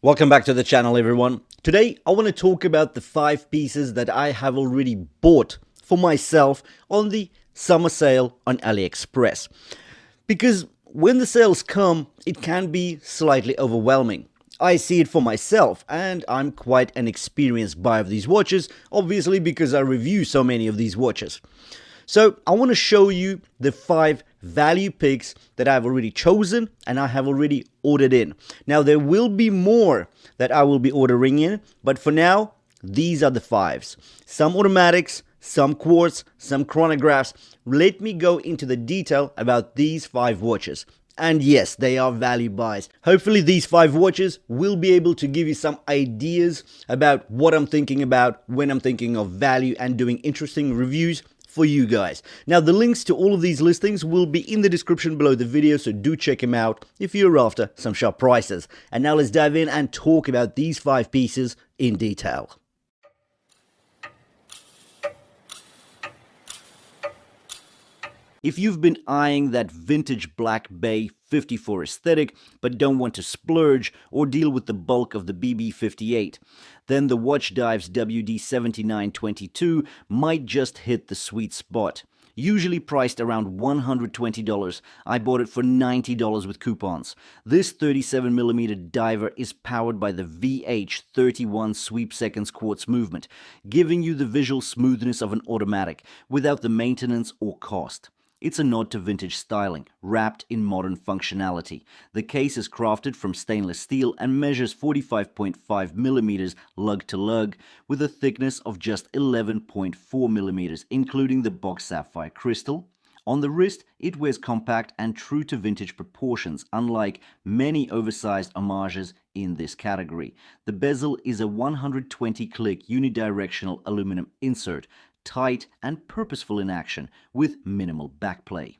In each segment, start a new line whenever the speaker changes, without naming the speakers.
Welcome back to the channel, everyone. Today I want to talk about the 5 pieces that I have already bought for myself on the summer sale on AliExpress. Because when the sales come, it can be slightly overwhelming. I see it for myself, and I'm quite an experienced buyer of these watches, obviously because I review so many of these watches. So I want to show you the 5 value picks that I've already chosen and I have already ordered in. Now there will be more that I will be ordering in, but for now, these are the 5s. Some automatics, some quartz, some chronographs. Let me go into the detail about these 5 watches. And yes, they are value buys. Hopefully these 5 watches will be able to give you some ideas about what I'm thinking about when I'm thinking of value and doing interesting reviews for you guys. Now the links to all of these listings will be in the description below the video, so do check them out if you're after some sharp prices. And now let's dive in and talk about these 5 pieces in detail. If you've been eyeing that vintage black bay 54 aesthetic but don't want to splurge or deal with the bulk of the BB58, then the Watchdives WD7922 might just hit the sweet spot. Usually priced around $120, I bought it for $90 with coupons. This 37mm diver is powered by the VH31 sweep seconds quartz movement, giving you the visual smoothness of an automatic without the maintenance or cost. It's a nod to vintage styling, wrapped in modern functionality. The case is crafted from stainless steel and measures 45.5mm lug to lug, with a thickness of just 11.4mm, including the box sapphire crystal. On the wrist, it wears compact and true to vintage proportions, unlike many oversized homages in this category. The bezel is a 120-click unidirectional aluminum insert, tight and purposeful in action, with minimal backplay.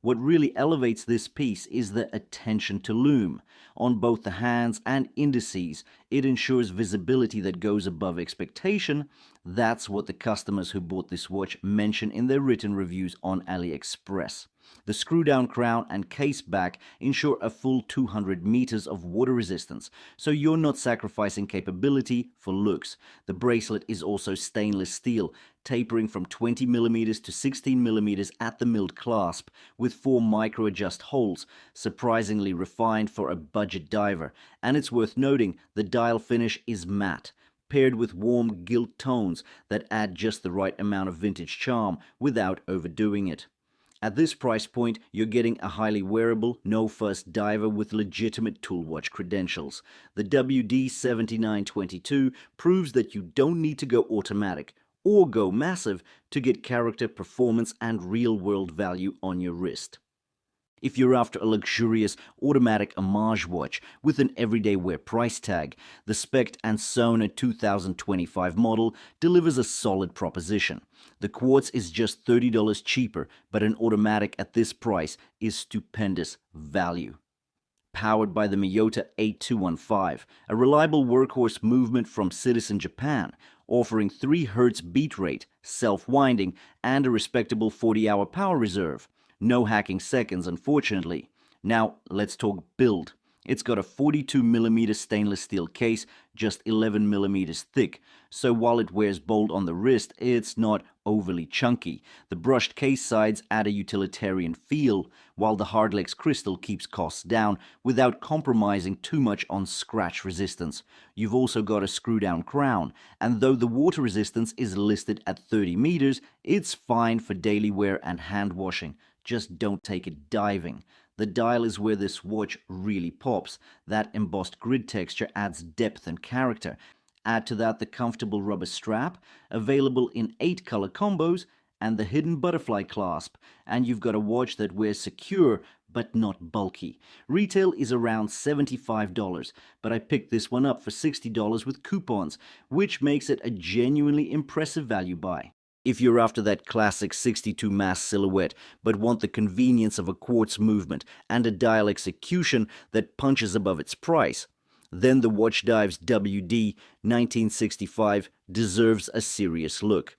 What really elevates this piece is the attention to lume. On both the hands and indices, it ensures visibility that goes above expectation. That's what the customers who bought this watch mention in their written reviews on AliExpress. The screw-down crown and case back ensure a full 200 meters of water resistance, so you're not sacrificing capability for looks. The bracelet is also stainless steel, tapering from 20mm to 16mm at the milled clasp, with 4 micro-adjust holes, surprisingly refined for a budget diver. And it's worth noting, the dial finish is matte, paired with warm gilt tones that add just the right amount of vintage charm without overdoing it. At this price point, you're getting a highly wearable, no-fuss diver with legitimate tool watch credentials. The WD7922 proves that you don't need to go automatic or go massive to get character, performance, and real-world value on your wrist. If you're after a luxurious automatic homage watch with an everyday wear price tag, the Specht Sohne 2025 model delivers a solid proposition. The quartz is just $30 cheaper, but an automatic at this price is stupendous value. Powered by the Miyota 8215, a reliable workhorse movement from Citizen Japan, offering 3 Hz beat rate, self-winding, and a respectable 40-hour power reserve. No hacking seconds, unfortunately. Now, let's talk build. It's got a 42mm stainless steel case, just 11mm thick, so while it wears bold on the wrist, it's not overly chunky. The brushed case sides add a utilitarian feel, while the hardlex crystal keeps costs down without compromising too much on scratch resistance. You've also got a screw-down crown, and though the water resistance is listed at 30 meters, it's fine for daily wear and hand washing. Just don't take it diving. The dial is where this watch really pops. That embossed grid texture adds depth and character. Add to that the comfortable rubber strap, available in 8 color combos, and the hidden butterfly clasp, and you've got a watch that wears secure but not bulky. Retail is around $75, but I picked this one up for $60 with coupons, which makes it a genuinely impressive value buy. If you're after that classic 62 mass silhouette but want the convenience of a quartz movement and a dial execution that punches above its price, then the Watchdives WD1965 deserves a serious look.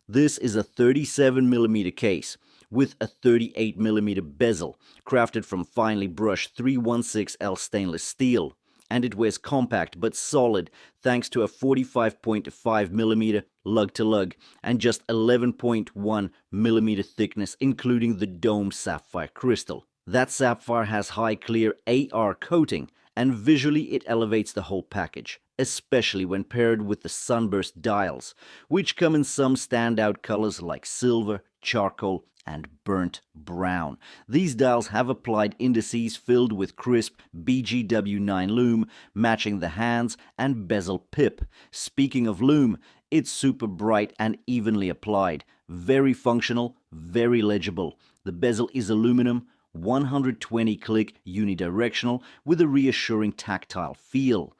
This is a 37mm case with a 38mm bezel, crafted from finely brushed 316L stainless steel. and it wears compact but solid thanks to a 45.5mm lug-to-lug and just 11.1mm thickness, including the dome sapphire crystal. That sapphire has high clear AR coating, and visually it elevates the whole package, especially when paired with the sunburst dials, which come in some standout colors like silver, charcoal, and burnt brown. These dials have applied indices filled with crisp BGW9 lume, matching the hands and bezel pip. Speaking of lume, it's super bright and evenly applied. Very functional, very legible. The bezel is aluminum, 120 click unidirectional with a reassuring tactile feel.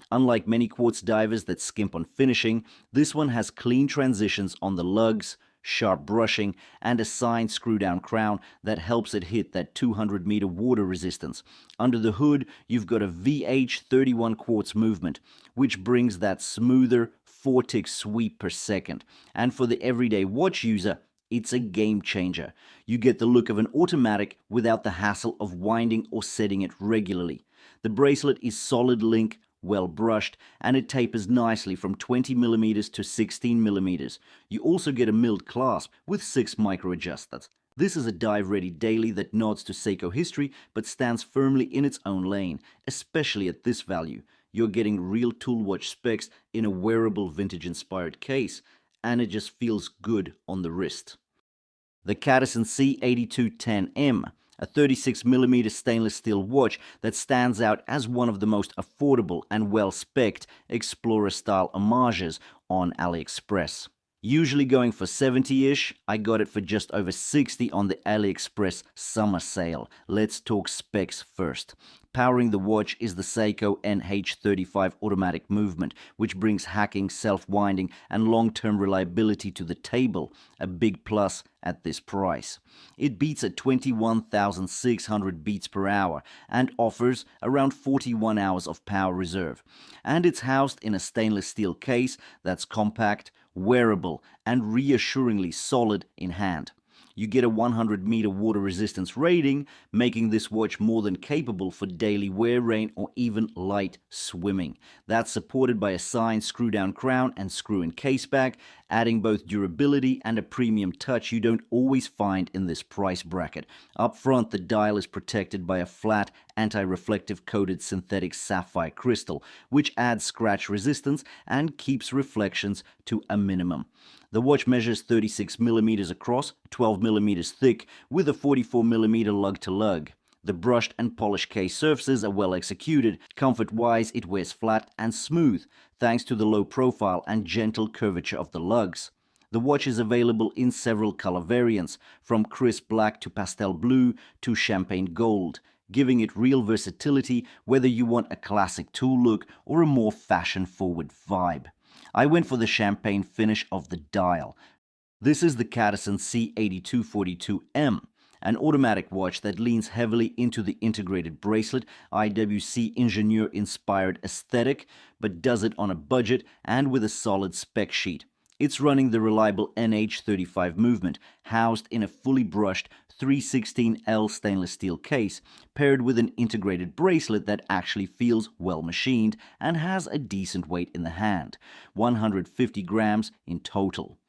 Unlike many quartz divers that skimp on finishing, this one has clean transitions on the lugs, sharp brushing, and a signed screw-down crown that helps it hit that 200-meter water resistance. Under the hood, you've got a VH31 quartz movement, which brings that smoother 4-tick sweep per second. And for the everyday watch user, it's a game changer. You get the look of an automatic without the hassle of winding or setting it regularly. The bracelet is solid link, well brushed, and it tapers nicely from 20mm to 16mm. You also get a milled clasp with 6 micro adjusters. This is a dive ready daily that nods to Seiko history but stands firmly in its own lane, especially at this value. You're getting real tool watch specs in a wearable vintage inspired case, and it just feels good on the wrist. The Cadisen C8210M, a 36mm stainless steel watch that stands out as one of the most affordable and well-spec'd Explorer-style homages on AliExpress. Usually going for 70-ish, I got it for just over 60 on the AliExpress summer sale. Let's talk specs first. Powering the watch is the Seiko NH35 automatic movement, which brings hacking, self-winding, and long-term reliability to the table, a big plus at this price. It beats at 21,600 beats per hour and offers around 41 hours of power reserve. And it's housed in a stainless steel case that's compact, wearable, and reassuringly solid in hand. You get a 100-meter water resistance rating, making this watch more than capable for daily wear, rain, or even light swimming. That's supported by a signed screw-down crown and screw-in case back, adding both durability and a premium touch you don't always find in this price bracket. Up front, the dial is protected by a flat, anti-reflective coated synthetic sapphire crystal, which adds scratch resistance and keeps reflections to a minimum. The watch measures 36mm across, 12mm thick, with a 44mm lug-to-lug. The brushed and polished case surfaces are well executed. Comfort-wise, it wears flat and smooth, thanks to the low profile and gentle curvature of the lugs. The watch is available in several color variants, from crisp black to pastel blue to champagne gold, giving it real versatility whether you want a classic tool look or a more fashion-forward vibe. I went for the champagne finish of the dial. This is the Cadisen C8242M, an automatic watch that leans heavily into the integrated bracelet, IWC Ingenieur-inspired aesthetic, but does it on a budget and with a solid spec sheet. It's running the reliable NH35 movement, housed in a fully brushed 316L stainless steel case, paired with an integrated bracelet that actually feels well machined and has a decent weight in the hand, 150 grams in total.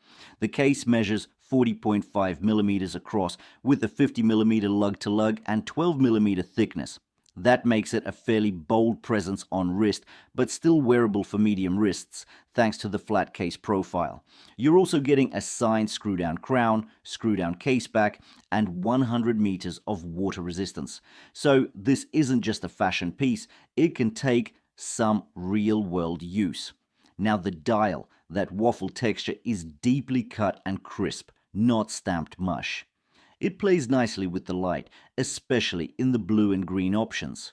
The case measures 40.5mm across with a 50mm lug-to-lug and 12mm thickness. That makes it a fairly bold presence on wrist, but still wearable for medium wrists, thanks to the flat case profile. You're also getting a signed screw-down crown, screw-down case back, and 100 meters of water resistance. So this isn't just a fashion piece, it can take some real-world use. Now the dial, that waffle texture, is deeply cut and crisp, not stamped mush. It plays nicely with the light, especially in the blue and green options.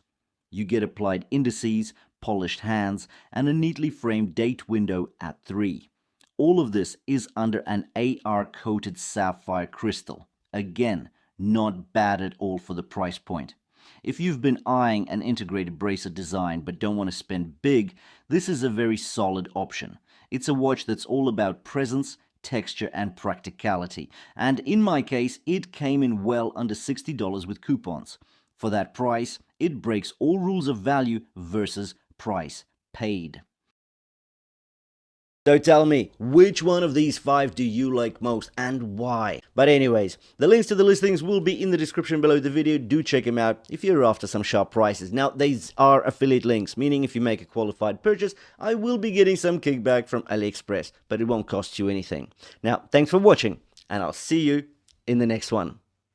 You get applied indices, polished hands, and a neatly framed date window at 3. All of this is under an AR-coated sapphire crystal. Again, not bad at all for the price point. If you've been eyeing an integrated bracelet design but don't want to spend big, this is a very solid option. It's a watch that's all about presence, texture, and practicality, and in my case it came in well under $60 with coupons. For that price, it breaks all rules of value versus price paid. So tell me, which one of these 5 do you like most and why? But anyways, the links to the listings will be in the description below the video. Do check them out if you're after some sharp prices. Now, these are affiliate links, meaning if you make a qualified purchase, I will be getting some kickback from AliExpress, but it won't cost you anything. Now, thanks for watching, and I'll see you in the next one.